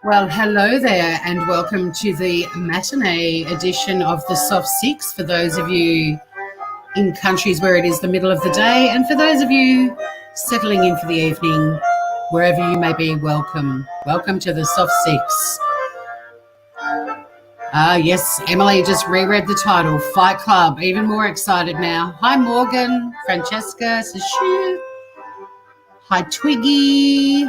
Well, hello there and welcome to the matinee edition of the Soft Six for those of you in countries where it is the middle of the day, and for those of you settling in for the evening, wherever you may be, welcome. Welcome to the Soft Six. Yes, Emily just reread the title, Fight Club. Even more excited now. Hi, Morgan, Francesca, Sashu. Hi, Twiggy,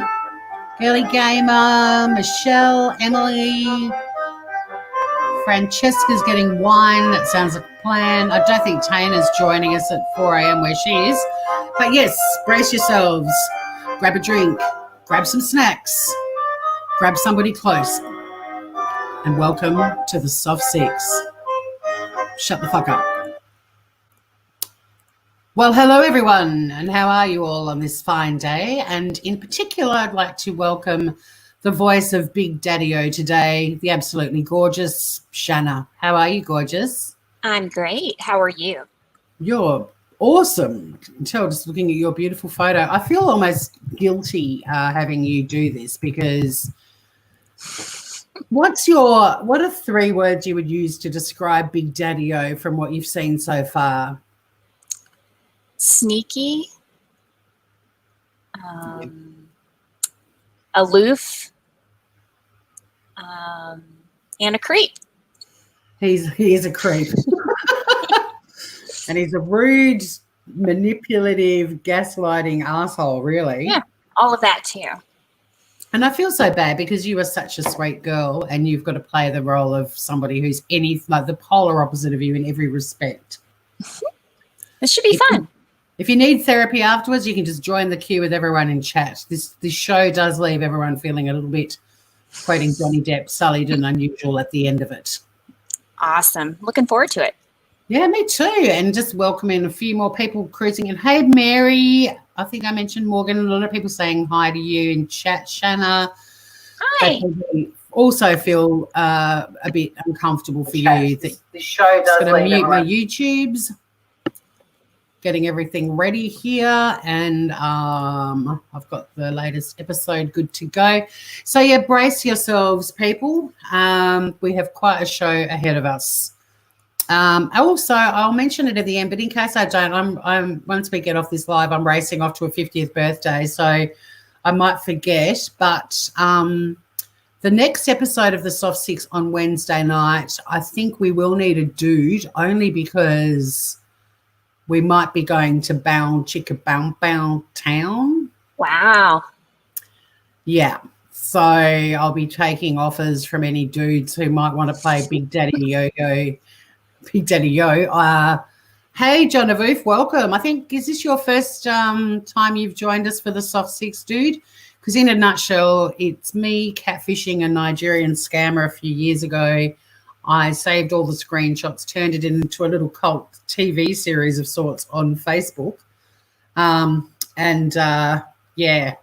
Girly Gamer, Michelle, Emily. Francesca's getting wine. That sounds like a plan. I don't think Tana's joining us at 4 a.m. where she is. But yes, brace yourselves. Grab a drink. Grab some snacks. Grab somebody close. And welcome to the Soft Six. Shut the fuck up. Well, hello everyone, and how are you all on this fine day? And in particular, I'd like to welcome the voice of Big Daddy-O today, the absolutely gorgeous Shanna. How are you, gorgeous? I'm great. How are you? You're awesome. I can tell just looking at your beautiful photo. I feel almost guilty having you do this because what are 3 words you would use to describe Big Daddy-O from what you've seen so far? Sneaky, aloof, and a creep. He is a creep. And he's a rude, manipulative, gaslighting asshole, really. Yeah, all of that too. And I feel so bad because you are such a sweet girl and you've got to play the role of somebody who's like the polar opposite of you in every respect. This should be fun. If you need therapy afterwards, you can just join the queue with everyone in chat. This show does leave everyone feeling a little bit, quoting Johnny Depp, sullied and unusual at the end of it. Awesome. Looking forward to it. Yeah, me too. And just welcoming a few more people cruising in. Hey, Mary. I think I mentioned Morgan. A lot of people saying hi to you in chat. Shanna. Hi. I also feel a bit uncomfortable for you. The show does leave mute my YouTubes. Getting everything ready here, and I've got the latest episode good to go. So yeah, brace yourselves, people. We have quite a show ahead of us. Also, I'll mention it at the end, but in case I don't, I'm once we get off this live, I'm racing off to a 50th birthday, so I might forget. But the next episode of the Soft Six on Wednesday night, I think we will need a dude, only because we might be going to Bow Chicka Bow Town. Wow. Yeah. So I'll be taking offers from any dudes who might want to play Big Daddy-O. Big Daddy-O. Hey, Genevieve, welcome. I think, is this your first time you've joined us for the Soft Six, dude? Because in a nutshell, it's me catfishing a Nigerian scammer a few years ago. I saved all the screenshots, turned it into a little cult TV series of sorts on Facebook. Yeah,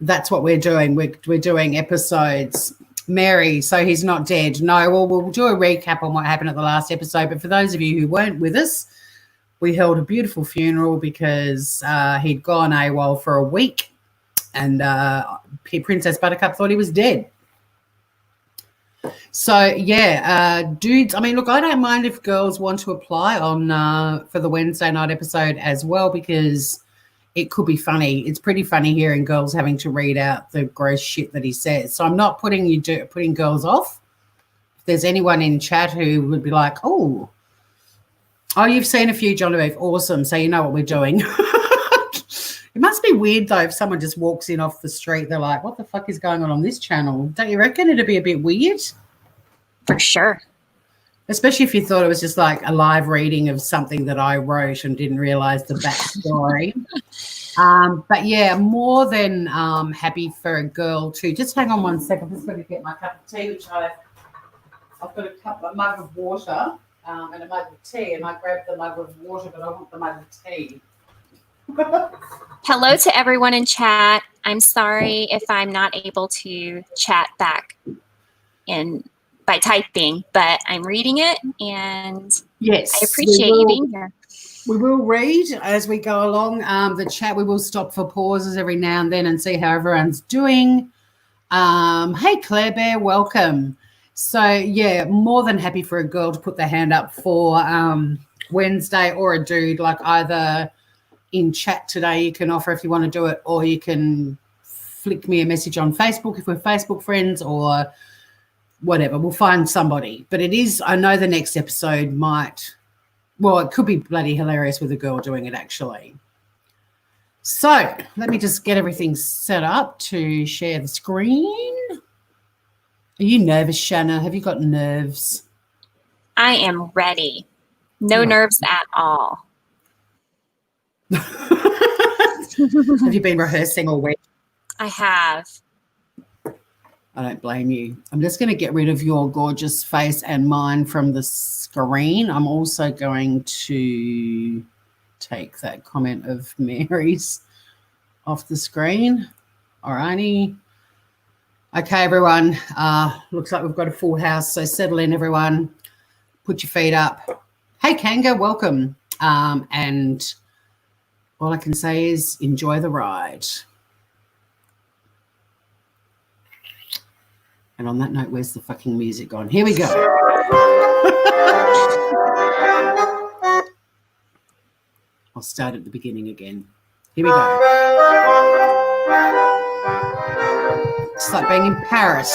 that's what we're doing. We're doing episodes. Mary, so he's not dead. No, well, we'll do a recap on what happened at the last episode. But for those of you who weren't with us, we held a beautiful funeral because he'd gone AWOL for a week and Princess Buttercup thought he was dead. So, yeah, dudes, I mean, look, I don't mind if girls want to apply on for the Wednesday night episode as well because it could be funny. It's pretty funny hearing girls having to read out the gross shit that he says. So I'm not putting girls off. If there's anyone in chat who would be like, oh, you've seen a few, Genevieve. Awesome. So you know what we're doing. It must be weird, though, if someone just walks in off the street. They're like, what the fuck is going on this channel? Don't you reckon it'd be a bit weird? For sure. Especially if you thought it was just like a live reading of something that I wrote and didn't realize the backstory. But, yeah, more than happy for a girl to – just hang on one second. I'm just going to get my cup of tea, which I've got a mug of water and a mug of tea, and I grabbed the mug of water, but I want the mug of tea. Hello to everyone in chat. I'm sorry if I'm not able to chat back in by typing, but I'm reading it, and yes, I appreciate you being here. We will read as we go along the chat. We will stop for pauses every now and then and see how everyone's doing. Hey, Claire Bear, welcome. So, yeah, more than happy for a girl to put their hand up for Wednesday, or a dude, like either in chat today you can offer if you want to do it, or you can flick me a message on Facebook if we're Facebook friends, or whatever. We'll find somebody. But it is, I know the next episode might, well, it could be bloody hilarious with a girl doing it, actually. So let me just get everything set up to share the screen. Are you nervous, Shanna? Have you got nerves? I am ready. No nerves at all. Have you been rehearsing all week? I have. I don't blame you. I'm just going to get rid of your gorgeous face and mine from the screen. I'm also going to take that comment of Mary's off the screen. All righty. Okay, everyone. Looks like we've got a full house, so settle in, everyone. Put your feet up. Hey, Kanga, welcome. And all I can say is enjoy the ride. And on that note, where's the fucking music gone? Here we go. I'll start at the beginning again. Here we go. It's like being in Paris.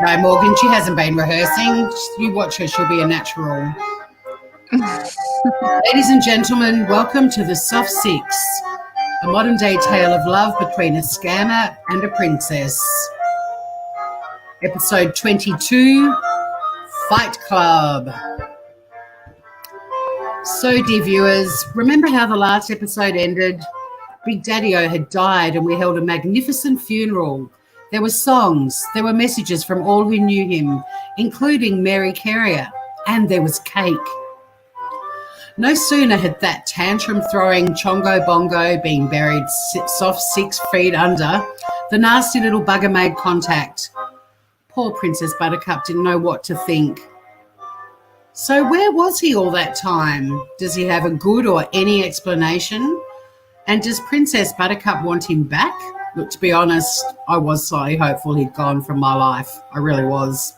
No, Morgan, she hasn't been rehearsing. You watch her, she'll be a natural. Ladies and gentlemen, welcome to The Soft Six, a modern-day tale of love between a scammer and a princess. Episode 22, Fight Club. So, dear viewers, remember how the last episode ended? Big Daddy-O had died and we held a magnificent funeral. There were songs, there were messages from all who knew him, including Mary Carrier, and there was cake. No sooner had that tantrum-throwing chongo bongo been buried soft 6 feet under, the nasty little bugger made contact. Poor Princess Buttercup didn't know what to think. So where was he all that time? Does he have a good or any explanation? And does Princess Buttercup want him back? Look, to be honest, I was slightly hopeful he'd gone from my life. I really was.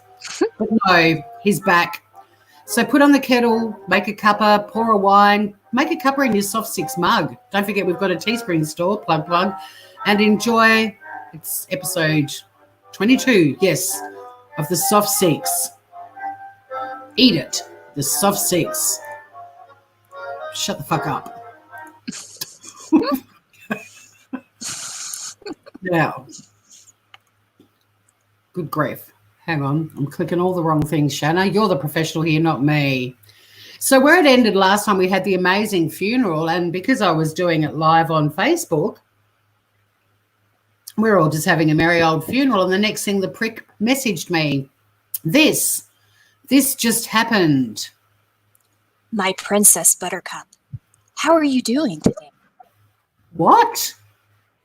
But no, he's back. So put on the kettle, make a cuppa, pour a wine, make a cuppa in your Soft Six mug. Don't forget we've got a Teespring store, plug, and enjoy. It's episode 22, yes, of the Soft Six. Eat it, the Soft Six. Shut the fuck up. Now, good grief. Hang on, I'm clicking all the wrong things, Shanna. You're the professional here, not me. So where it ended last time, we had the amazing funeral, and because I was doing it live on Facebook, we're all just having a merry old funeral, and the next thing the prick messaged me, this just happened. My Princess Buttercup, how are you doing today? What?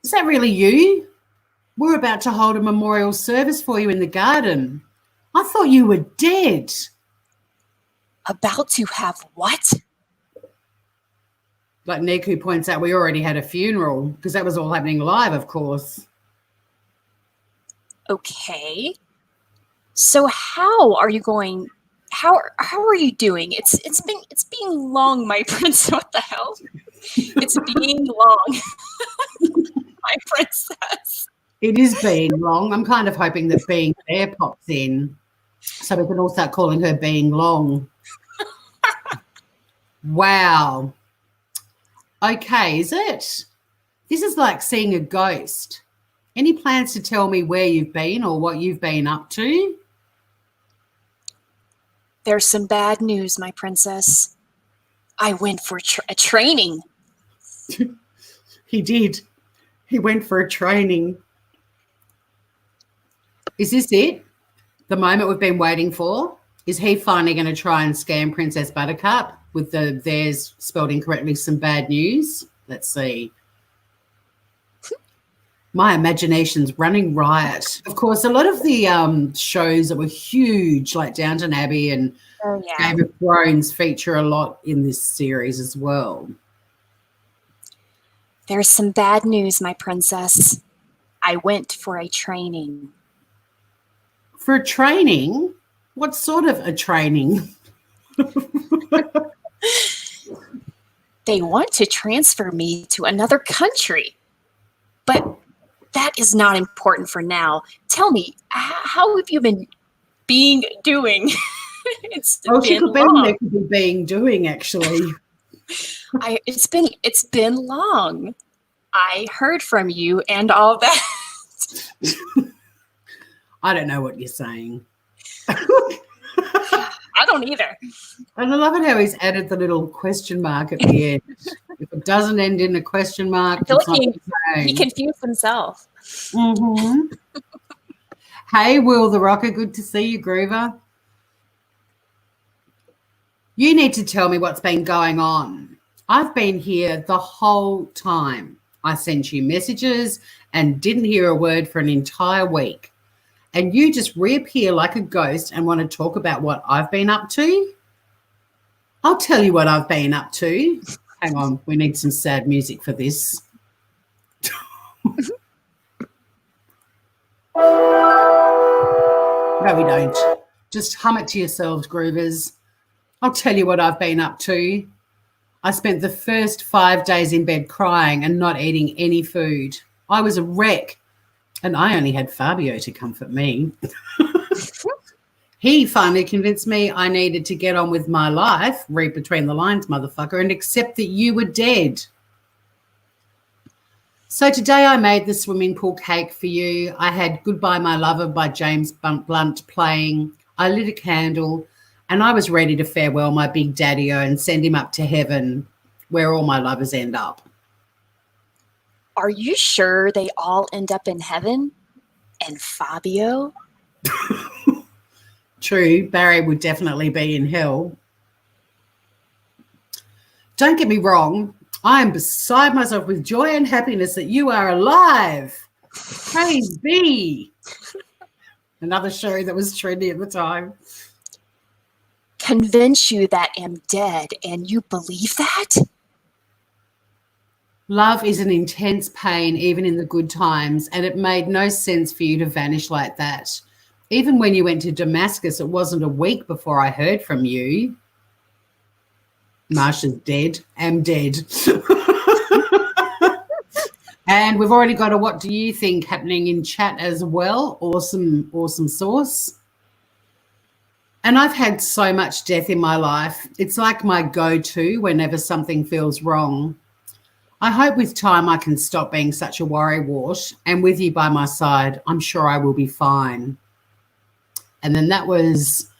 Is that really you? We're about to hold a memorial service for you in the garden. I thought you were dead. About to have what? Like Neku points out, we already had a funeral because that was all happening live, of course. Okay. So how are you going? How are you doing? It's being long, my prince. What the hell? It's being long, my princess. It is being long. I'm kind of hoping that Being Fair pops in so we can all start calling her Being Long. Wow. Okay, is it? This is like seeing a ghost. Any plans to tell me where you've been or what you've been up to? There's some bad news, my princess. I went for a training. He did. He went for a training. Is this it? The moment we've been waiting for? Is he finally going to try and scam Princess Buttercup with the theirs spelled incorrectly, some bad news? Let's see. My imagination's running riot. Of course, a lot of the shows that were huge, like Downton Abbey and Game of Thrones, feature a lot in this series as well. There's some bad news, my princess. I went for a training. For a training? What sort of a training? They want to transfer me to another country. But that is not important for now. Tell me, how have you been doing? It's been being doing, actually. It's been long. I heard from you and all that. I don't know what you're saying. I don't either. And I love it how he's added the little question mark at the end. If it doesn't end in a question mark, I feel like he confused himself. Mm-hmm. Hey, Will the Rocker, good to see you, Groover. You need to tell me what's been going on. I've been here the whole time. I sent you messages and didn't hear a word for an entire week. And you just reappear like a ghost and want to talk about what I've been up to? I'll tell you what I've been up to. Hang on, we need some sad music for this. No, we don't. Just hum it to yourselves, groovers. I'll tell you what I've been up to. I spent the first 5 days in bed crying and not eating any food. I was a wreck, and I only had Fabio to comfort me. He finally convinced me I needed to get on with my life, read between the lines, motherfucker, and accept that you were dead. So today I made the swimming pool cake for you. I had Goodbye My Lover by James Blunt playing. I lit a candle, and I was ready to farewell my big daddy-o and send him up to heaven where all my lovers end up. Are you sure they all end up in heaven? And Fabio? True, Barry would definitely be in hell. Don't get me wrong, I am beside myself with joy and happiness that you are alive. Praise be. Another show that was trendy at the time. Convince you that I'm dead and you believe that? Love is an intense pain even in the good times, and it made no sense for you to vanish like that. Even when you went to Damascus, it wasn't a week before I heard from you. Marsha's dead. I'm dead. And we've already got a what do you think happening in chat as well. Awesome, awesome sauce. And I've had so much death in my life. It's like my go-to whenever something feels wrong. I hope with time I can stop being such a worrywart, and with you by my side, I'm sure I will be fine. And then that was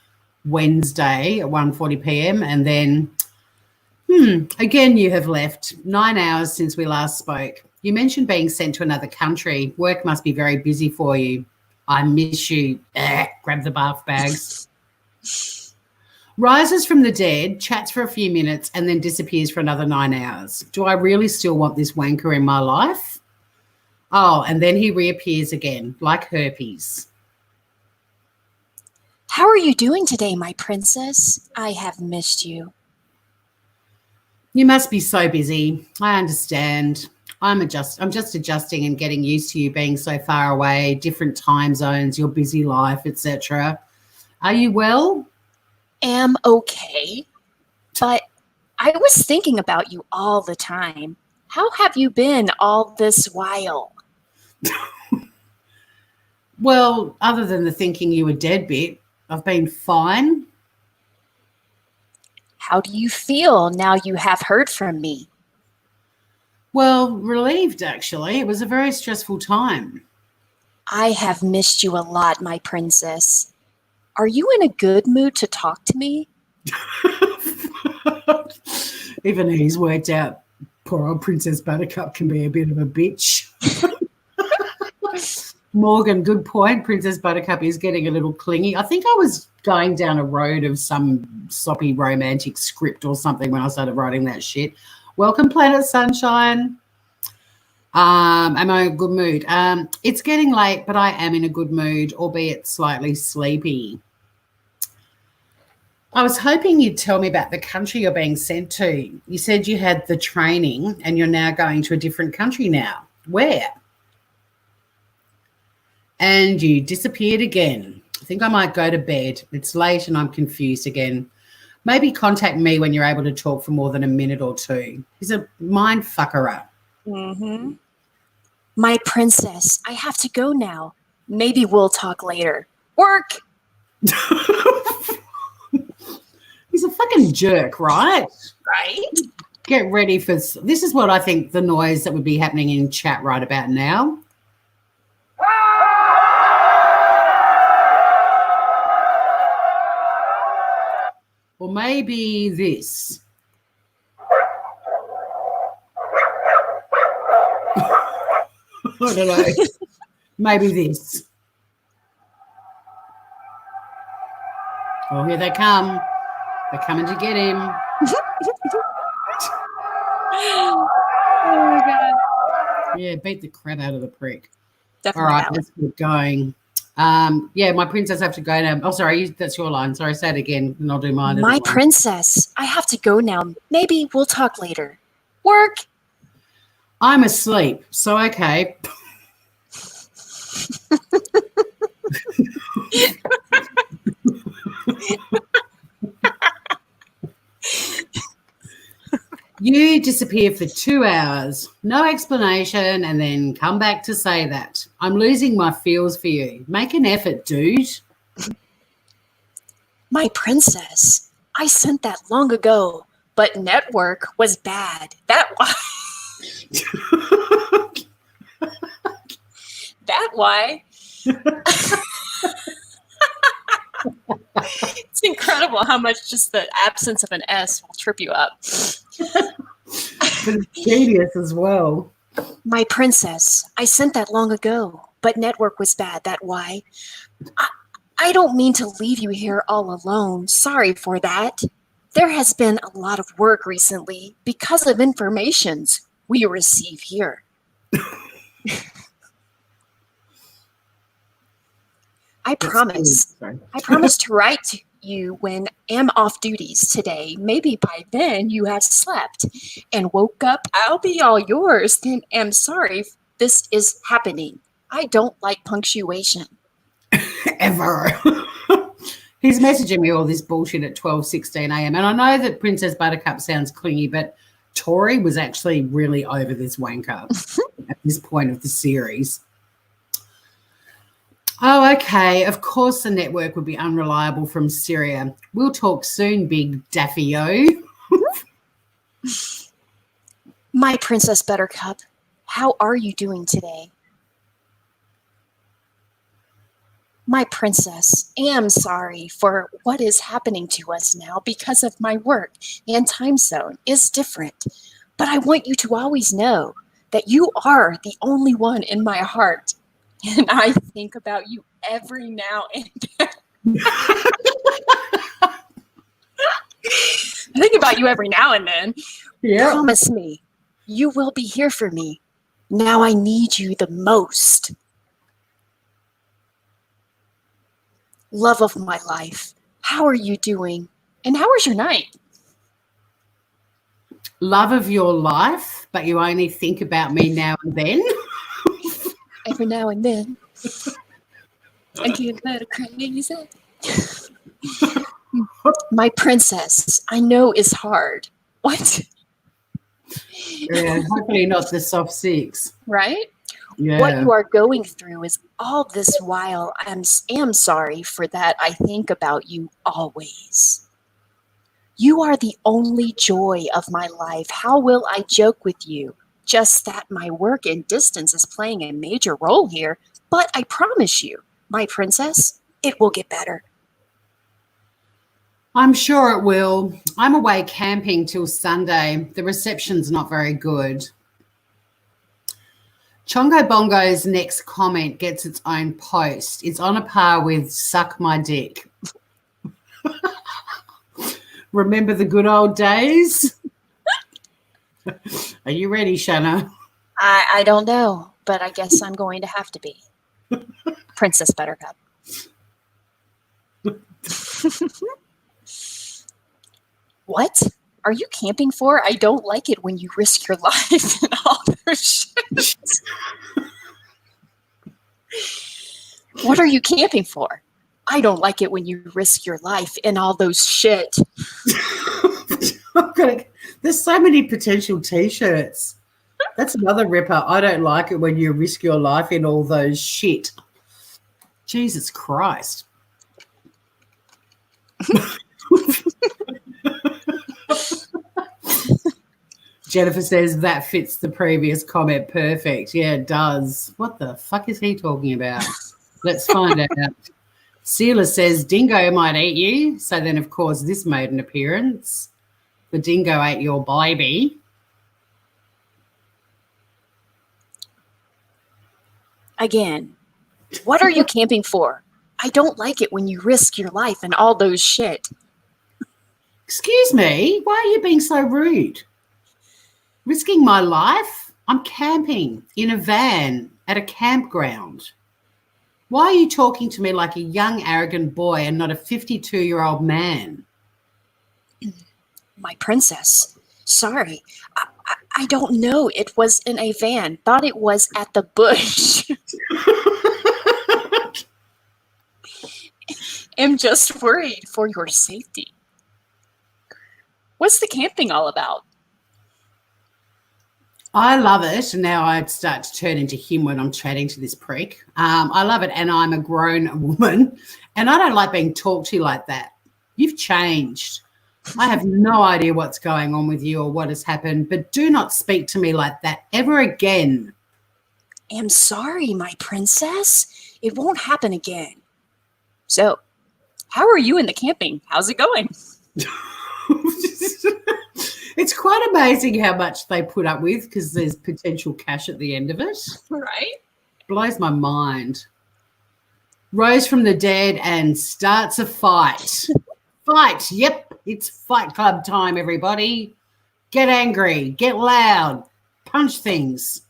Wednesday at 1:40 p.m. And then, again, you have left. 9 hours since we last spoke. You mentioned being sent to another country. Work must be very busy for you. I miss you. Grab the bath bags. Rises from the dead, chats for a few minutes, and then disappears for another 9 hours. Do I really still want this wanker in my life? Oh, and then he reappears again, like herpes. How are you doing today, my princess? I have missed you. You must be so busy. I understand. I'm just adjusting and getting used to you being so far away, different time zones, your busy life, etc. Are you well? Am okay, but I was thinking about you all the time. How have you been all this while? Well, other than the thinking you were dead bit, I've been fine. How do you feel now you have heard from me? Well, relieved, actually. It was a very stressful time. I have missed you a lot, my princess. Are you in a good mood to talk to me? Even he's worked out poor old Princess Buttercup can be a bit of a bitch. Morgan, good point. Princess Buttercup is getting a little clingy. I think I was going down a road of some soppy romantic script or something when I started writing that shit. Welcome, Planet Sunshine. Am I in a good mood? It's getting late, but I am in a good mood, albeit slightly sleepy. I was hoping you'd tell me about the country you're being sent to. You said you had the training and you're now going to a different country now. Where? And you disappeared again. I think I might go to bed. It's late and I'm confused again. Maybe contact me when you're able to talk for more than a minute or two. He's a mind fuckerer. Mm-hmm. My princess, I have to go now. Maybe we'll talk later. Work! He's a fucking jerk, right? Right? Get ready for this. Is what I think the noise that would be happening in chat right about now. Or maybe this. I don't know. Maybe this. Oh, here they come. They're coming to get him. Oh, my God. Yeah, beat the crap out of the prick. Definitely. All right, let's keep going. Yeah, my princess, I have to go now. Oh, sorry, that's your line. Sorry, say it again, and I'll do mine. My princess, I have to go now. Maybe we'll talk later. Work. I'm asleep, so okay. You disappear for 2 hours, no explanation, and then come back to say that. I'm losing my feels for you. Make an effort, dude. My princess, I sent that long ago, but network was bad. That why. That why. It's incredible how much just the absence of an S will trip you up. But it's genius as well. My princess, I sent that long ago, but network was bad. That why. I don't mean to leave you here all alone. Sorry for that. There has been a lot of work recently because of informations we receive here. I promise to write to you when I'm off duties today. Maybe by then you have slept and woke up. I'll be all yours. Then I'm sorry this is happening. I don't like punctuation. Ever. He's messaging me all this bullshit at 12:16 a.m. And I know that Princess Buttercup sounds clingy, but Tori was actually really over this wanker at this point of the series. Oh, okay. Of course the network would be unreliable from Syria. We'll talk soon, big Daffy-o. My Princess Buttercup, how are you doing today? My princess, am sorry for what is happening to us now because of my work and time zone is different. But I want you to always know that you are the only one in my heart. And I think about you every now and then. I think about you every now and then. Yeah. Promise me, you will be here for me. Now I need you the most. Love of my life, how are you doing? And how was your night? Love of your life, but you only think about me now and then? Every now and then. I get a little crazy. My princess, I know is hard. What? Yeah, hopefully not the soft six. Right? Yeah. What you are going through is all this while I am sorry for that. I think about you always. You are the only joy of my life. How will I joke with you? Just that my work and distance is playing a major role here. But I promise you, my princess, it will get better. I'm sure it will. I'm away camping till Sunday. The reception's not very good. Chongo Bongo's next comment gets its own post. It's on a par with suck my dick. Remember the good old days? Are you ready, Shanna? I don't know, but I guess I'm going to have to be. Princess Buttercup. What are you camping for? I don't like it when you risk your life and all those shit. What are you camping for? I don't like it when you risk your life and all those shit. There's so many potential T-shirts. That's another ripper. I don't like it when you risk your life in all those shit. Jesus Christ. Jennifer says that fits the previous comment perfect. Yeah, it does. What the fuck is he talking about? Let's find out. Seela says dingo might eat you. So then, of course, this made an appearance. The dingo ate your baby. Again, what are you camping for? I don't like it when you risk your life and all those shit. Excuse me, why are you being so rude? Risking my life? I'm camping in a van at a campground. Why are you talking to me like a young, arrogant boy and not a 52-year-old man? My princess, sorry. I don't know. It was in a van. Thought it was at the bush. I'm just worried for your safety. What's the camping all about? I love it. Now I start to turn into him when I'm chatting to this prick. I love it, and I'm a grown woman, and I don't like being talked to like that. You've changed. I have no idea what's going on with you or what has happened, but do not speak to me like that ever again. I'm sorry, my princess. It won't happen again. So, how are you in the camping? How's it going? It's quite amazing how much they put up with because there's potential cash at the end of it. Right? Blows my mind. Rose from the dead and starts a fight. Fight. Yep, it's Fight Club time, everybody. Get angry. Get loud. Punch things.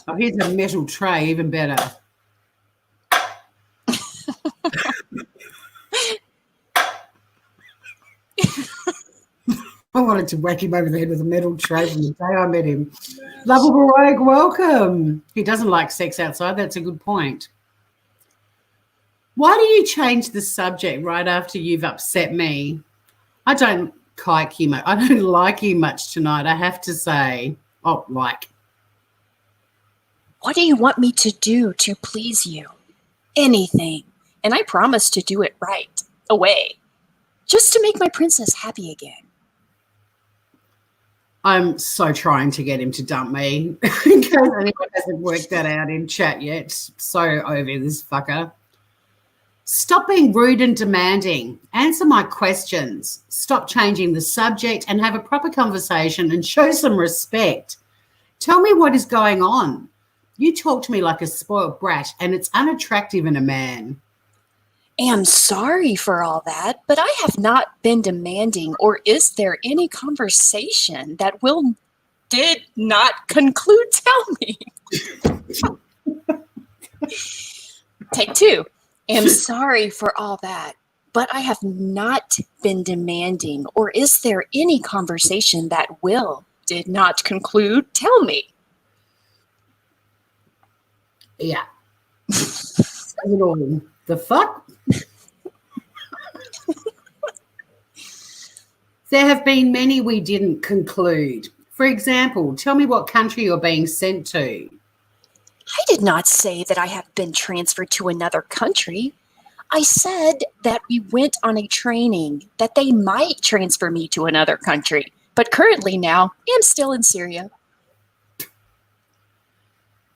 Oh, here's a metal tray, even better. I wanted to whack him over the head with a metal tray from the day I met him. Lovable Rogue, welcome. He doesn't like sex outside. That's a good point. Why do you change the subject right after you've upset me? I don't like you much. I don't like you much tonight, I have to say. Oh, like. What do you want me to do to please you? Anything. And I promise to do it right away. Just to make my princess happy again. I'm so trying to get him to dump me in case anyone hasn't worked that out in chat yet. So over this fucker. Stop being rude and demanding. Answer my questions. Stop changing the subject and have a proper conversation and show some respect. Tell me what is going on. You talk to me like a spoiled brat and it's unattractive in a man. I'm sorry for all that, but I have not been demanding, or is there any conversation that did not conclude? Tell me. Take two. I'm sorry for all that, but I have not been demanding, or is there any conversation that did not conclude? Tell me. Yeah. The fuck? There have been many we didn't conclude. For example, tell me what country you're being sent to. I did not say that I have been transferred to another country. I said that we went on a training that they might transfer me to another country. But currently now, I'm still in Syria.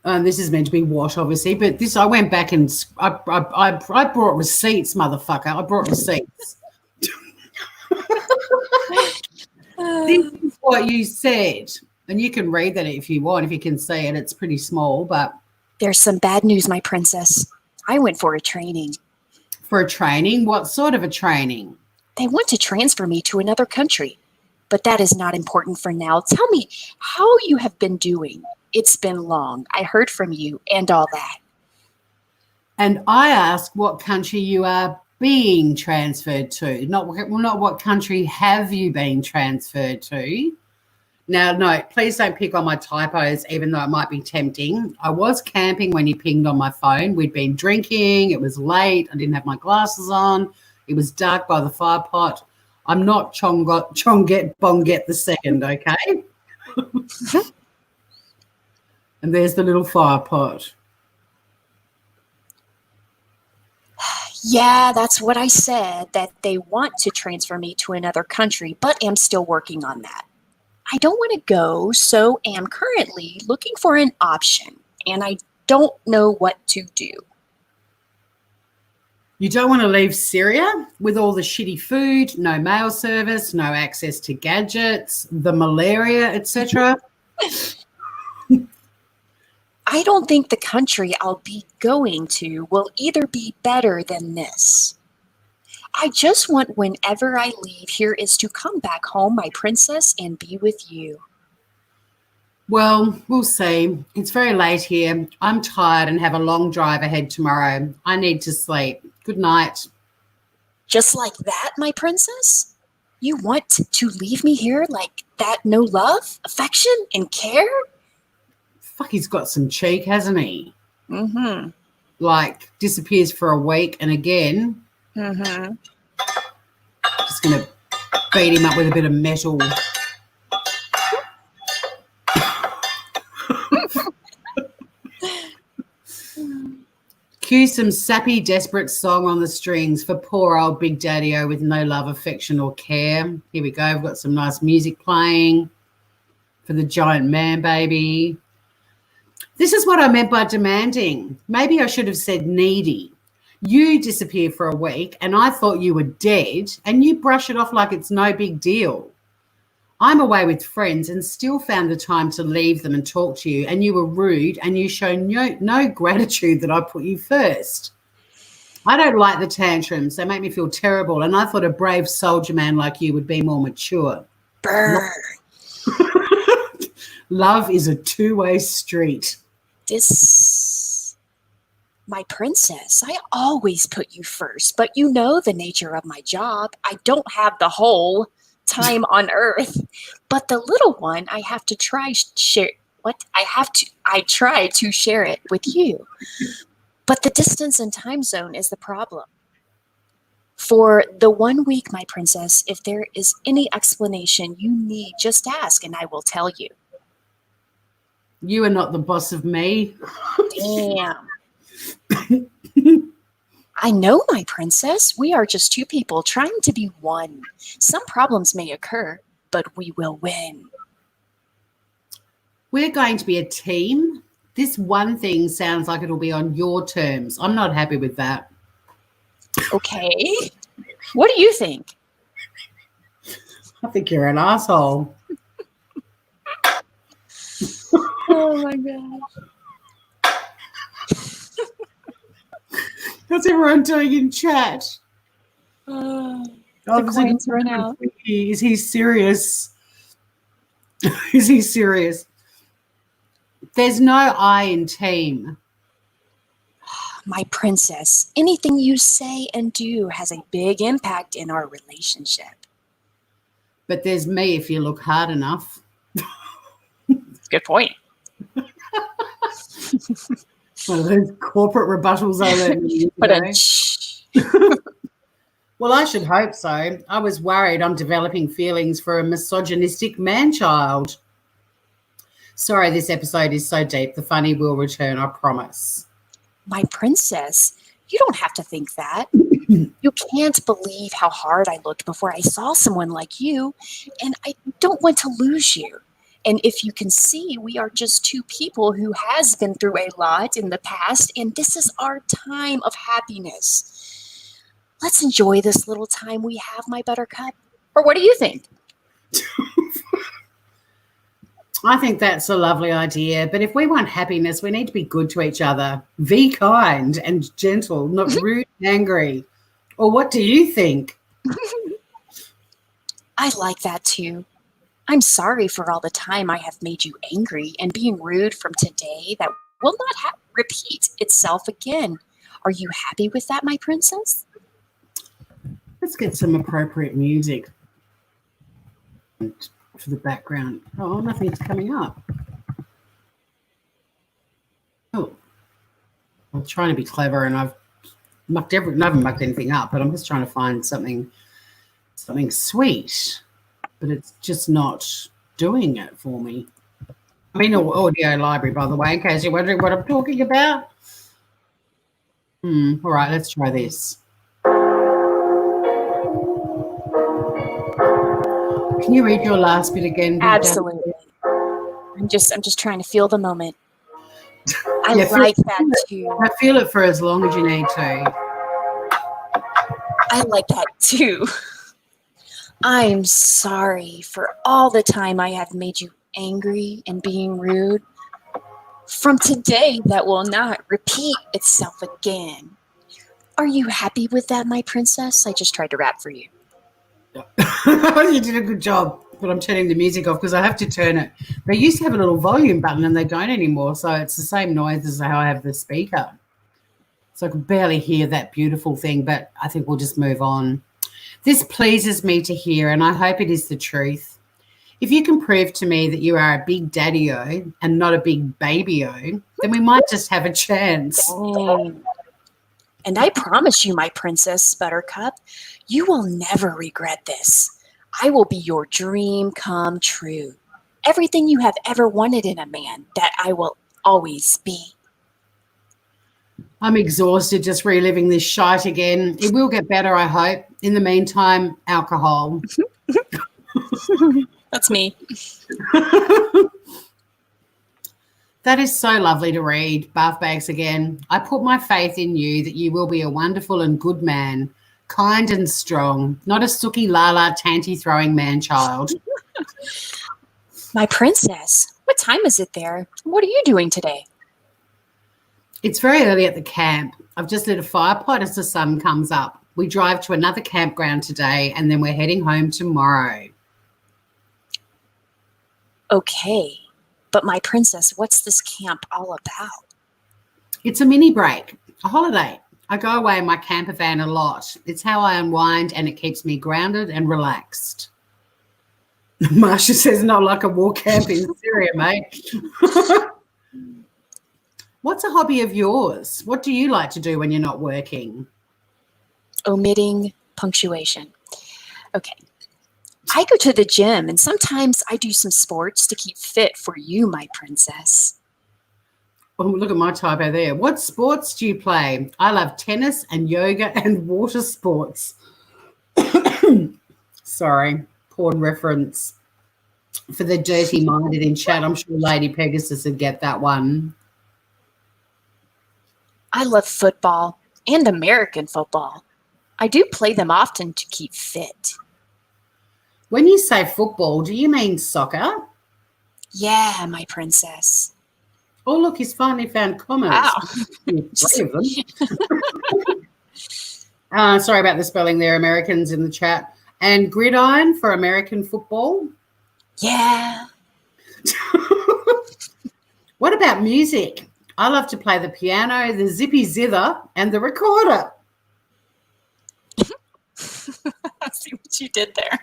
This is meant to be what, obviously, but this I went back and I brought receipts, motherfucker. I brought receipts. This is what you said, and you can read that if you want, if you can see it. It's pretty small, but there's some bad news, my princess. I went for a training. For a training? What sort of a training? They want to transfer me to another country, but that is not important for now. Tell me how you have been doing. It's been long. I heard from you and all that. And I ask what country you are being transferred to, not what country have you been transferred to. Now, no, please don't pick on my typos, even though it might be tempting. I was camping when you pinged on my phone. We'd been drinking. It was late. I didn't have my glasses on. It was dark by the fire pot. I'm not Chonget Bonget the second, okay? And there's the little fire pot. Yeah, that's what I said, that they want to transfer me to another country, but am still working on that. I don't want to go, so am currently looking for an option, and I don't know what to do. You don't want to leave Syria with all the shitty food, no mail service, no access to gadgets, the malaria, etc.? I don't think the country I'll be going to will either be better than this. I just want whenever I leave here is to come back home, my princess, and be with you. Well, we'll see. It's very late here. I'm tired and have a long drive ahead tomorrow. I need to sleep. Good night. Just like that, my princess? You want to leave me here like that? No love, affection, and care? Fuck, he's got some cheek, hasn't he? Mm-hmm. Like, disappears for a week and again. Mm-hmm. Just going to beat him up with a bit of metal. Cue some sappy, desperate song on the strings for poor old Big Daddy-O with no love, affection or care. Here we go. We've got some nice music playing for the giant man baby. This is what I meant by demanding. Maybe I should have said needy. You disappear for a week and I thought you were dead and you brush it off like it's no big deal. I'm away with friends and still found the time to leave them and talk to you, and you were rude and you show no gratitude that I put you first. I don't like the tantrums. They make me feel terrible, and I thought a brave soldier man like you would be more mature. Burn. Love is a two-way street. My princess, I always put you first, but you know the nature of my job. I don't have the whole time on earth, but the little one I have to try to share it with you. But the distance and time zone is the problem. For the 1 week, my princess, if there is any explanation you need, just ask and I will tell you. You are not the boss of me. Damn. I know, my princess. We are just two people trying to be one. Some problems may occur, but we will win. We're going to be a team. This one thing sounds like it'll be on your terms. I'm not happy with that. Okay. What do you think? I think you're an asshole. Oh, my God. How's everyone doing in chat? The coins run out. Is he serious? Is he serious? There's no I in team. My princess, anything you say and do has a big impact in our relationship. But there's me if you look hard enough. Good point. One of those corporate rebuttals I learned. Well, I should hope so. I was worried I'm developing feelings for a misogynistic man-child. Sorry, this episode is so deep. The funny will return, I promise. My princess, you don't have to think that. You can't believe how hard I looked before I saw someone like you, and I don't want to lose you. And if you can see, we are just two people who has been through a lot in the past, and this is our time of happiness. Let's enjoy this little time we have, my buttercup. Or what do you think? I think that's a lovely idea. But if we want happiness, we need to be good to each other. Be kind and gentle, not rude and angry. Or what do you think? I like that too. I'm sorry for all the time I have made you angry and being rude from today. That will not repeat itself again. Are you happy with that, my princess? Let's get some appropriate music for the background. Oh, nothing's coming up. Oh, I'm trying to be clever, and I've I haven't mucked anything up, but I'm just trying to find something sweet, but it's just not doing it for me. I'm in an audio library, by the way, in case you're wondering what I'm talking about. All right, let's try this. Can you read your last bit again? Absolutely. I'm just trying to feel the moment. I Yeah, like that too. I feel it for as long as you need to. I like that too. I'm sorry for all the time I have made you angry and being rude. From today, that will not repeat itself again. Are you happy with that, my princess? I just tried to rap for you. You did a good job, but I'm turning the music off because I have to turn it. They used to have a little volume button and they don't anymore, so it's the same noise as how I have the speaker. So I can barely hear that beautiful thing, but I think we'll just move on. This pleases me to hear, and I hope it is the truth. If you can prove to me that you are a big daddy-o and not a big baby-o, then we might just have a chance. Dang. And I promise you, my princess Buttercup, you will never regret this. I will be your dream come true. Everything you have ever wanted in a man, that I will always be. I'm exhausted just reliving this shite again. It will get better, I hope. In the meantime, alcohol. That's me. That is so lovely to read. Bath bags again. I put my faith in you that you will be a wonderful and good man, kind and strong, not a sooky lala tanty throwing man-child. My princess, what time is it there? What are you doing today? It's very early at the camp. I've just lit a fire pot as the sun comes up. We drive to another campground today, and then we're heading home tomorrow. Okay, but my princess, what's this camp all about? It's a mini break, a holiday. I go away in my camper van a lot. It's how I unwind, and it keeps me grounded and relaxed. Marsha says, not like a war camp in Syria, mate. What's a hobby of yours? What do you like to do when you're not working? Omitting punctuation. Okay. I go to the gym, and sometimes I do some sports to keep fit for you, my princess. Oh, look at my typo there. What sports do you play? I love tennis and yoga and water sports. Sorry, porn reference. For the dirty-minded in chat, I'm sure Lady Pegasus would get that one. I love football and American football. I do play them often to keep fit. When you say football, do you mean soccer? Yeah, my princess. Oh, look, he's finally found commas. Wow. Three of them. Sorry about the spelling there, Americans in the chat. And gridiron for American football? Yeah. What about music? I love to play the piano, the zippy zither, and the recorder. I see what you did there.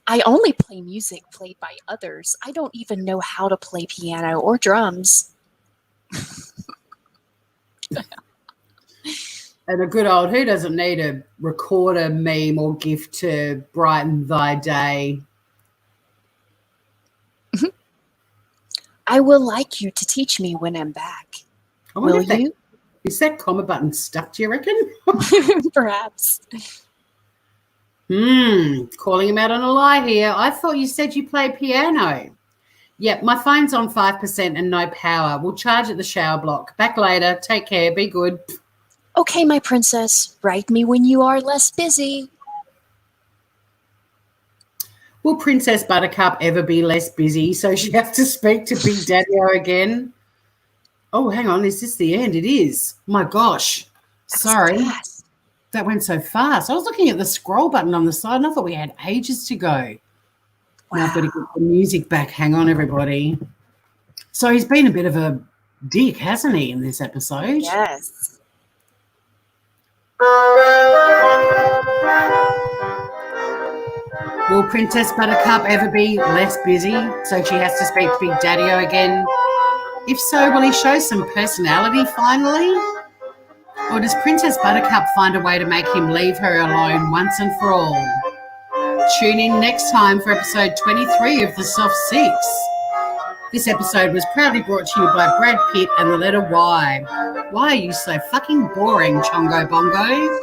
I only play music played by others. I don't even know how to play piano or drums. And a good old, who doesn't need a recorder, meme, or gift to brighten thy day? I will like you to teach me when I'm back. Will you? Is that comma button stuck, do you reckon? Perhaps. Calling him out on a lie here. I thought you said you played piano. Yep, my phone's on 5% and no power. We'll charge at the shower block. Back later. Take care. Be good. Okay, my princess. Write me when you are less busy. Will Princess Buttercup ever be less busy so she has to speak to Big Daddy-O again? Oh, hang on. Is this the end? It is. My gosh. Sorry, that went so fast. I was looking at the scroll button on the side and I thought we had ages to go. Wow. Now I've got to get the music back. Hang on, everybody. So he's been a bit of a dick, hasn't he, in this episode? Yes. Will Princess Buttercup ever be less busy so she has to speak to Big Daddy-O again? If so, will he show some personality finally? Or does Princess Buttercup find a way to make him leave her alone once and for all? Tune in next time for episode 23 of The Soft Six. This episode was proudly brought to you by Brad Pitt and the letter Y. Why are you so fucking boring, Chongo Bongo?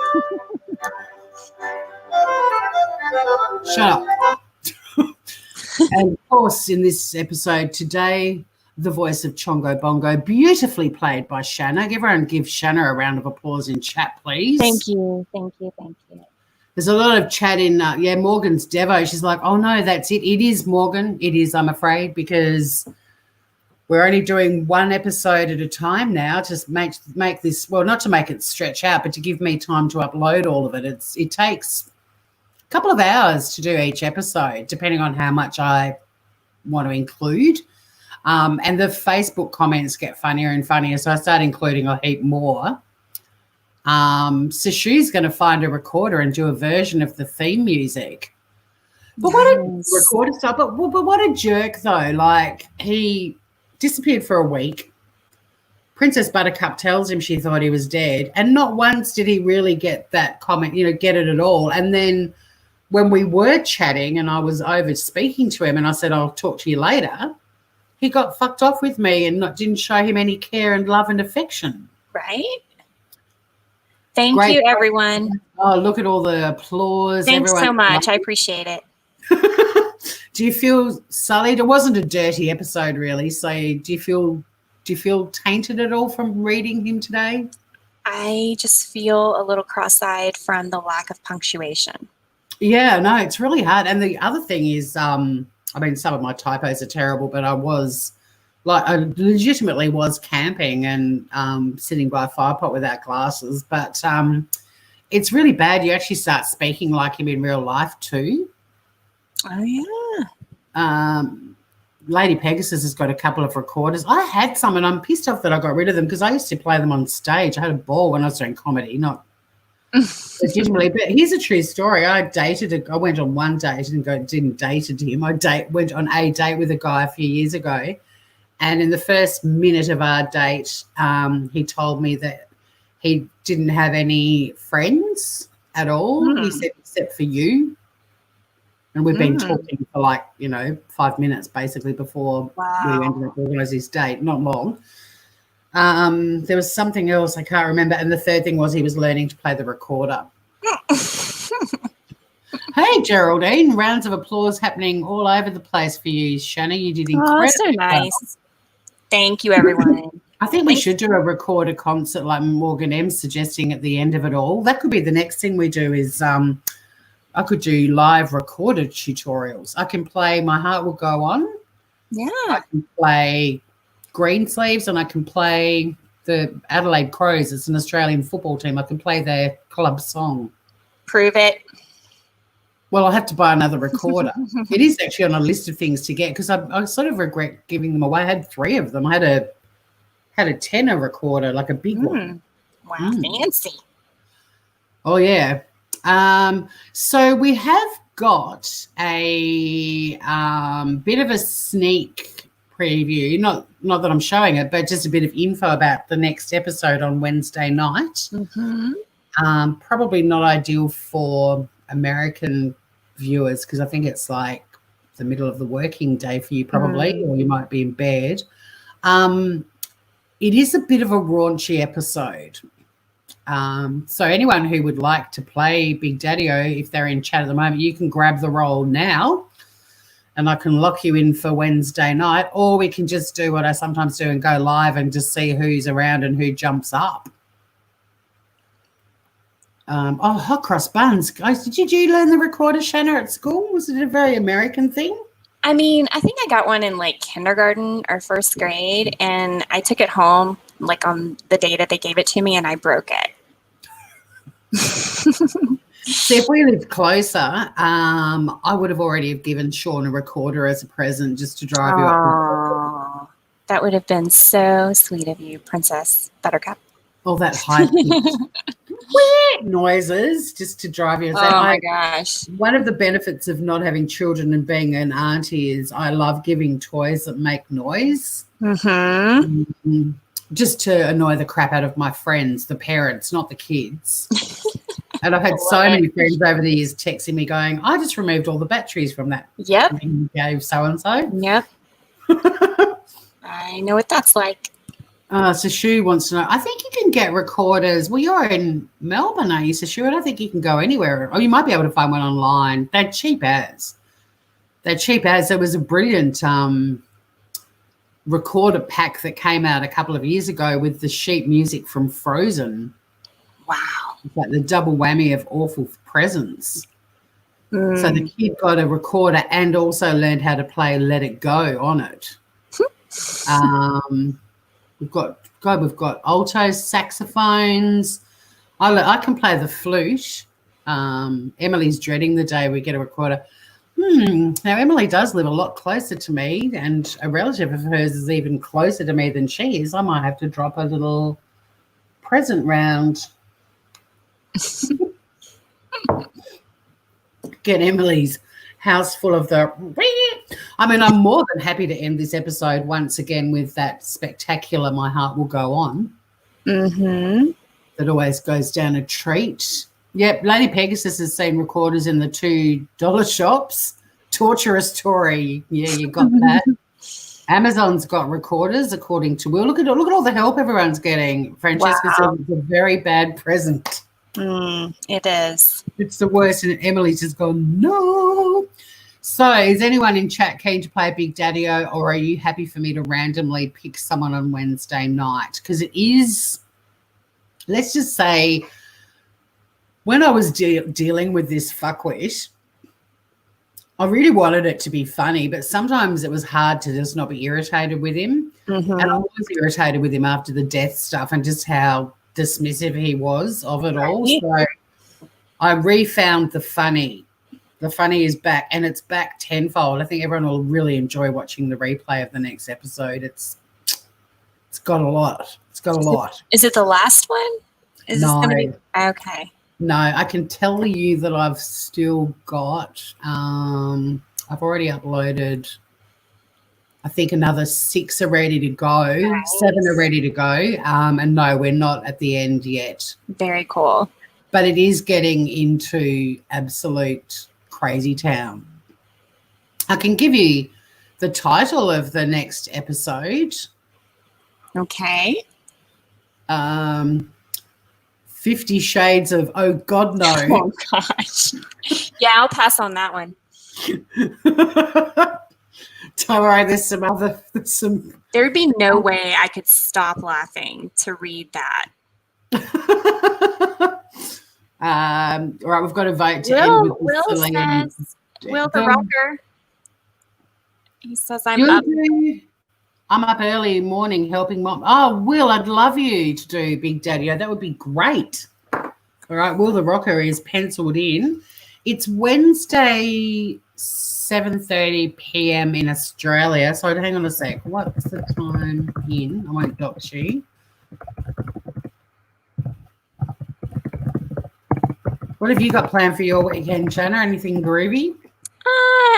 Shut up. And of course, in this episode today, the voice of Chongo Bongo, beautifully played by Shanna. Everyone give Shanna a round of applause in chat, please. Thank you. There's a lot of chat in, Morgan's Devo. She's like, oh, no, that's it. It is, Morgan. It is, I'm afraid, because we're only doing one episode at a time now to make this, well, not to make it stretch out, but to give me time to upload all of it. It takes a couple of hours to do each episode, depending on how much I want to include. And the Facebook comments get funnier and funnier, so I start including a heap more. So she's going to find a recorder and do a version of the theme music. But what a recorder stuff. But what a jerk, though. Like, he disappeared for a week. Princess Buttercup tells him she thought he was dead, and not once did he really get that comment, get it at all. And then when we were chatting and I was over speaking to him and I said, I'll talk to you later, he got fucked off with me and didn't show him any care and love and affection. Right? Thank you, everyone. Oh, look at all the applause. Thanks so much. I appreciate it. Do you feel sullied? It wasn't a dirty episode, really. So do you feel tainted at all from reading him today? I just feel a little cross-eyed from the lack of punctuation. Yeah, no, it's really hard. And the other thing is, some of my typos are terrible, but I legitimately was camping and sitting by a fire pot without glasses. But it's really bad. You actually start speaking like him in real life too. Oh, yeah. Lady Pegasus has got a couple of recorders. I had some, and I'm pissed off that I got rid of them because I used to play them on stage. I had a ball when I was doing comedy, not legitimately. But here's a true story. I went on one date and didn't dated him. Went on a date with a guy a few years ago, and in the first minute of our date, he told me that he didn't have any friends at all. He said, except for you. And we've been talking for 5 minutes basically before we ended up organising his date, not long. There was something else I can't remember. And the third thing was he was learning to play the recorder. Hey, Geraldine, rounds of applause happening all over the place for you. Shanna, you did incredible. Oh, so nice. Well. Thank you, everyone. I think we should do a recorder concert like Morgan M's suggesting at the end of it all. That could be the next thing we do is I could do live recorder tutorials. I can play My Heart Will Go On. Yeah. I can play Greensleeves and I can play the Adelaide Crows. It's an Australian football team. I can play their club song. Prove it. Well, I'll have to buy another recorder. It is actually on a list of things to get because I sort of regret giving them away. I had 3 of them. I had a tenor recorder, like a big one. Wow, fancy. Oh, yeah. So we have got a bit of a sneak preview, not that I'm showing it, but just a bit of info about the next episode on Wednesday night. Probably not ideal for American viewers because I think it's like the middle of the working day for you probably, or you might be in bed. It is a bit of a raunchy episode. So anyone who would like to play Big Daddy-O, if they're in chat at the moment, you can grab the role now and I can lock you in for Wednesday night, or we can just do what I sometimes do and go live and just see who's around and who jumps up. Hot cross buns. Guys, did you learn the recorder, Shanna, at school? Was it a very American thing? I mean, I think I got one in like kindergarten or first grade, and I took it home like on the day that they gave it to me, and I broke it. See, if we lived closer, I would have already have given Sean a recorder as a present just to drive you up. That would have been so sweet of you, Princess Buttercup. All that high-pitched noises just to drive you. Oh, my gosh. One of the benefits of not having children and being an auntie is I love giving toys that make noise. Mm-hmm. Just to annoy the crap out of my friends, the parents, not the kids. And I've had so many friends over the years texting me going, I just removed all the batteries from that. Yep. You gave so-and-so. Yep. I know what that's like. So Shu wants to know, I think you can get recorders. Well, you're in Melbourne, are you, so Shu? I don't think you can go anywhere. Or you might be able to find one online. They're cheap as. There was a brilliant recorder pack that came out a couple of years ago with the sheet music from Frozen. Wow. It's like the double whammy of awful presents. So the kid got a recorder and also learned how to play Let It Go on it. We've got altos, saxophones. I can play the flute. Emily's dreading the day we get a recorder. Now, Emily does live a lot closer to me, and a relative of hers is even closer to me than she is. I might have to drop a little present round. Get Emily's house full of the... I mean, I'm more than happy to end this episode once again with that spectacular My Heart Will Go On. Mm-hmm. That always goes down a treat. Yep, Lady Pegasus has seen recorders in the $2 shops. Torturous Tory. Yeah, you got that. Amazon's got recorders, according to Will. Look at all the help everyone's getting. Francesca said it's a very bad present. It is. It's the worst, and Emily's just gone, no. So is anyone in chat keen to play Big Daddy-O, or are you happy for me to randomly pick someone on Wednesday night? Because it is, let's just say, when I was dealing with this fuckwit, I really wanted it to be funny, but sometimes it was hard to just not be irritated with him. Mm-hmm. And I was irritated with him after the death stuff and just how dismissive he was of it all. So I refound the funny. The funny is back, and it's back tenfold. I think everyone will really enjoy watching the replay of the next episode. It's got a lot. It's got a lot. Is it the last one? Is No. this gonna be okay? No, I can tell you that I've still got, I've already uploaded, I think another 6 are ready to go. Nice. 7 are ready to go. And no, we're not at the end yet. Very cool. But it is getting into absolute crazy town. I can give you the title of the next episode. Okay. 50 Shades of Oh God No. Oh gosh. Yeah, I'll pass on that one. Don't worry, there's some. There would be no way I could stop laughing to read that. All right, we've got to vote to end with Will Celine. says, Will the rocker. He says I'm up. I'm up early morning helping mom. Oh, Will, I'd love you to do Big Daddy-O. That would be great. All right, Will the Rocker is penciled in. It's Wednesday, 7:30 p.m. in Australia. So hang on a sec. What's the time in? I won't dox you. What have you got planned for your weekend, Shanna? Anything groovy?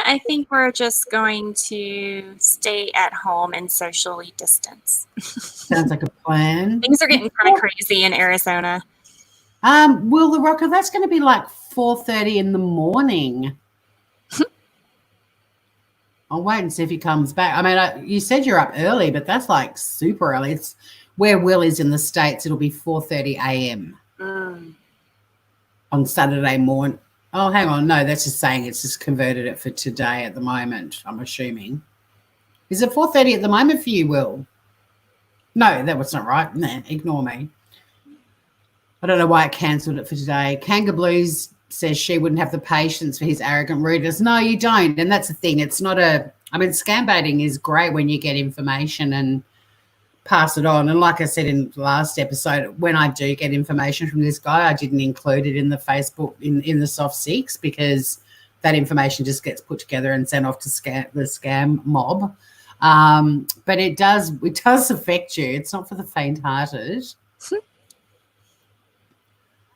I think we're just going to stay at home and socially distance. Sounds like a plan. Things are getting kind of crazy in Arizona. Will the Rocker, that's going to be like 4:30 in the morning. I'll wait and see if he comes back. I mean, you said you're up early, but that's like super early. It's where Will is in the States. It'll be 4:30 a.m. On Saturday morning. Oh, hang on. No, that's just saying it's just converted it for today at the moment, I'm assuming. Is it 4:30 at the moment for you, Will? No, that was not right. Nah, ignore me. I don't know why it cancelled it for today. Kanga Blues says she wouldn't have the patience for his arrogant rudeness. No, you don't. And that's the thing. It's not I mean, scam baiting is great when you get information pass it on. And like I said in the last episode, when I do get information from this guy, I didn't include it in the Facebook in the soft six, because that information just gets put together and sent off to the scam mob. But it does affect you. It's not for the faint-hearted.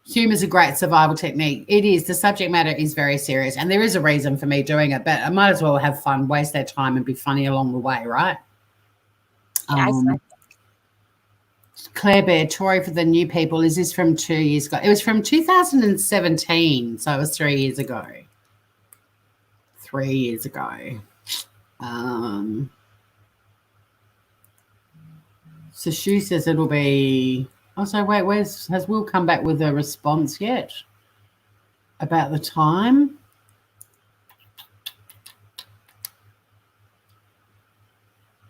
Humour is a great survival technique. It is. The subject matter is very serious, and there is a reason for me doing it, but I might as well have fun, waste their time, and be funny along the way, right? Claire Bear, Tory for the new people. Is this from 2 years ago? It was from 2017, so it was 3 years ago. 3 years ago. So Shu says it'll be... Oh, so wait, has Will come back with a response yet about the time?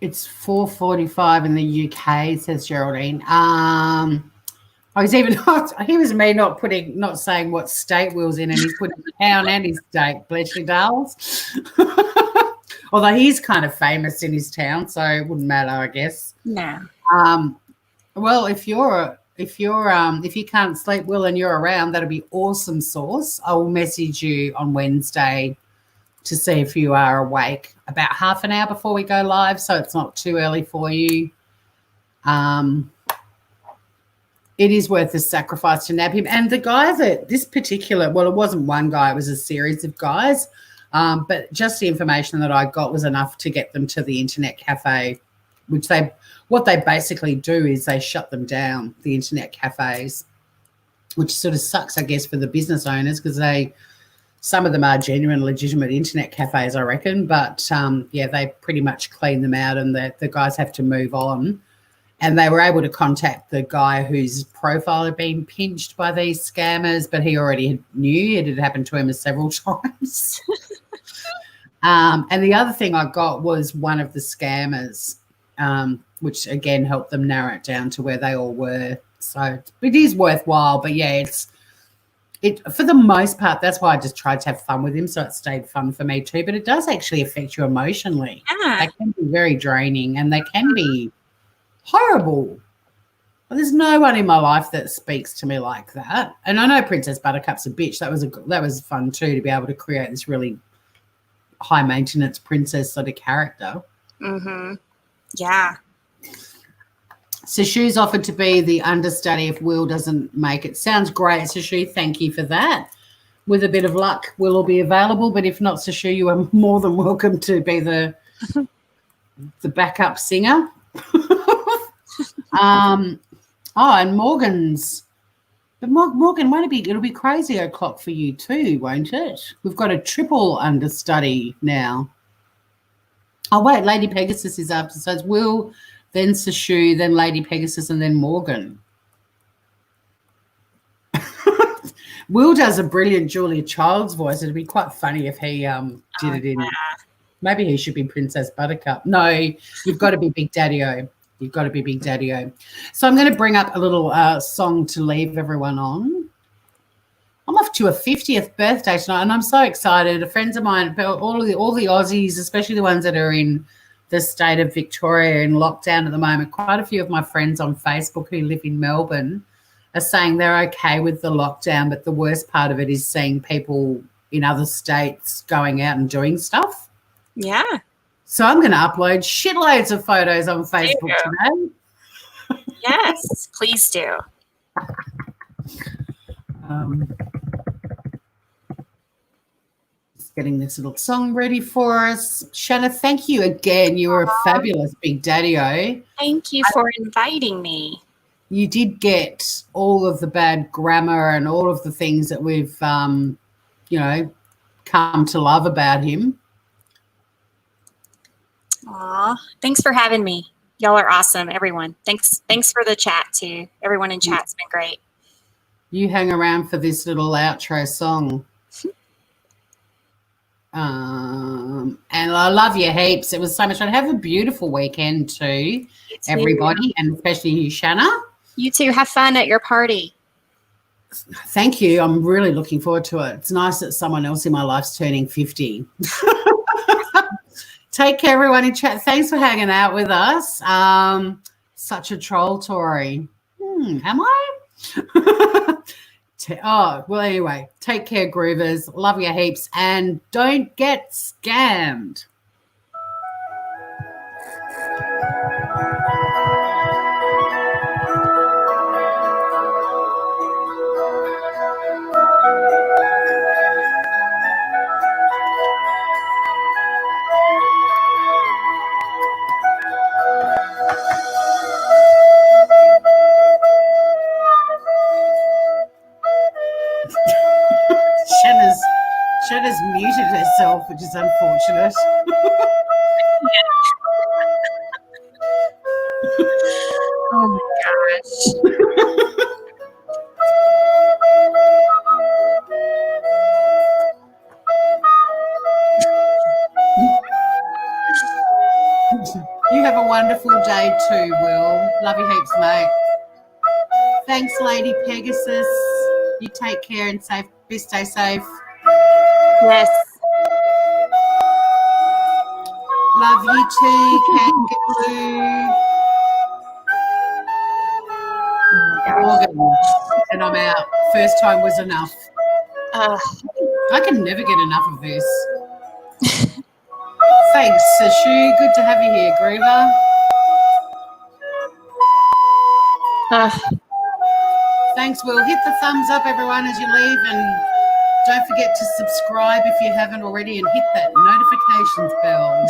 It's 4:45 in the UK, says Geraldine. He was me not saying what state Will's in, and he's putting the town and his state, Bletchley Dales. Although he's kind of famous in his town, so it wouldn't matter, I guess. No. Well, if you can't sleep, Will, and you're around, that'll be awesome sauce. I will message you on Wednesday to see if you are awake about half an hour before we go live, so it's not too early for you. It is worth the sacrifice to nab him. And the guy that this particular, well, it wasn't one guy, it was a series of guys, but just the information that I got was enough to get them to the internet cafe, which what they basically do is they shut them down, the internet cafes, which sort of sucks, I guess, for the business owners, because some of them are genuine, legitimate internet cafes, I reckon. But, they pretty much clean them out, and the guys have to move on. And they were able to contact the guy whose profile had been pinched by these scammers, but he already knew it had happened to him several times. And the other thing I got was one of the scammers, which, again, helped them narrow it down to where they all were. So it is worthwhile. But, yeah, for the most part, that's why I just tried to have fun with him, so it stayed fun for me too. But it does actually affect you emotionally. They can be very draining, and they can be horrible. Well, there's no one in my life that speaks to me like that. And I know Princess Buttercup's a bitch. That was fun too, to be able to create this really high maintenance princess sort of character. Mm-hmm. Yeah. So Shu's offered to be the understudy if Will doesn't make it. Sounds great, so Shu. Thank you for that. With a bit of luck, Will will be available. But if not, so Shu, you are more than welcome to be the backup singer. And Morgan's. But Morgan, it'll be crazy o'clock for you too, won't it? We've got a triple understudy now. Oh, wait, Lady Pegasus is after. So it's Will, then Sashu, then Lady Pegasus, and then Morgan. Will does a brilliant Julia Child's voice. It'd be quite funny if he did it in. Maybe he should be Princess Buttercup. No, you've got to be Big Daddy-O. You've got to be Big Daddy-O. So I'm going to bring up a little song to leave everyone on. I'm off to a 50th birthday tonight, and I'm so excited. Friends of mine, all the Aussies, especially the ones that are in the state of Victoria in lockdown at the moment, quite a few of my friends on Facebook who live in Melbourne are saying they're okay with the lockdown, but the worst part of it is seeing people in other states going out and doing stuff. Yeah. So I'm going to upload shitloads of photos on Facebook today. Yes, please do. Just getting this little song ready for us. Shanna, thank you again. You were a fabulous Big Daddy-O. Thank you for inviting me. You did get all of the bad grammar and all of the things that we've, come to love about him. Aw, thanks for having me. Y'all are awesome, everyone. Thanks for the chat too. Everyone in chat's been great. You hang around for this little outro song. And I love you heaps. It was so much fun. Have a beautiful weekend too, everybody, and especially you, Shanna. You too. Have fun at your party. Thank you. I'm really looking forward to it. It's nice that someone else in my life's turning 50. Take care, everyone in chat. Thanks for hanging out with us. Such a troll, Tori. Am I? Well, anyway, take care, Groovers. Love you heaps, and don't get scammed. Shanna's muted herself, which is unfortunate. Oh my gosh. You have a wonderful day too, Will. Love you heaps, mate. Thanks, Lady Pegasus. You take care and stay safe. Yes. Love you too, Kangaroo. Morgan. And I'm out. First time was enough. I can never get enough of this. Thanks, Sashu. Good to have you here, Groover. Thanks, Will. Hit the thumbs up, everyone, as you leave, and don't forget to subscribe if you haven't already, and hit that notifications bell.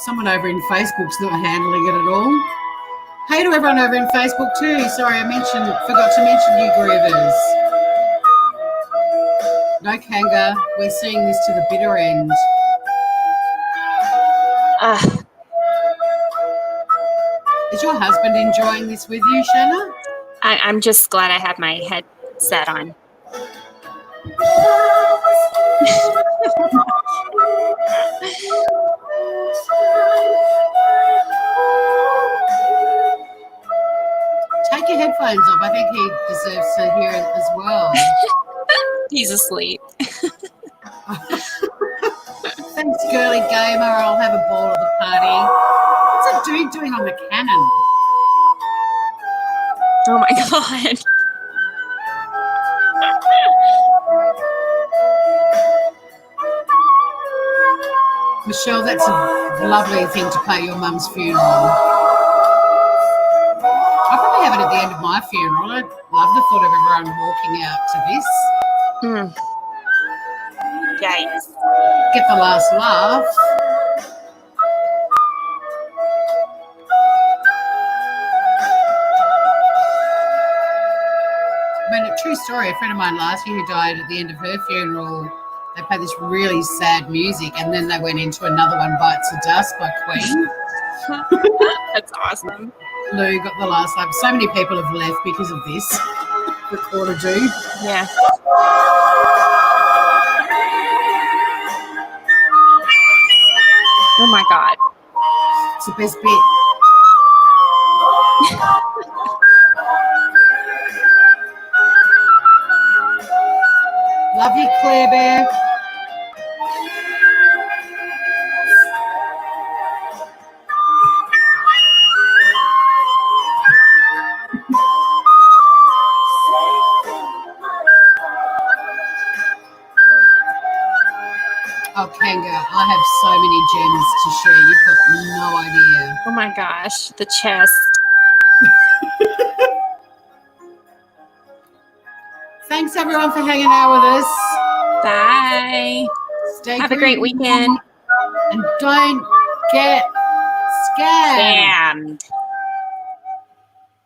Someone over in Facebook's not handling it at all. Hey to everyone over in Facebook too. Sorry, forgot to mention you, Groovers. No Kanga. We're seeing this to the bitter end. Is your husband enjoying this with you, Shanna? I'm just glad I have my headset on. Take your headphones off. I think he deserves to hear it as well. He's asleep. Thanks, girly gamer. I'll have a ball at the party. What's that dude doing on the cannon? Oh my god. Michelle, that's a lovely thing to play at your mum's funeral. I'll probably have it at the end of my funeral. I love the thought of everyone walking out to this. Yikes. Get the last laugh. I mean, a true story. A friend of mine last year who died at the end of her funeral, they played this really sad music, and then they went into another one, Bites of Dust by Queen. That's awesome. Lou got the last laugh. So many people have left because of this. The quarter do. Yeah. Oh my god. It's the best bit. Love you, Claire Bear. Oh, Kanga, I have so many gems to share. You've got no idea. Oh my gosh, the chest. Thanks, everyone, for hanging out with us. Bye. Have a great weekend. And don't get scammed.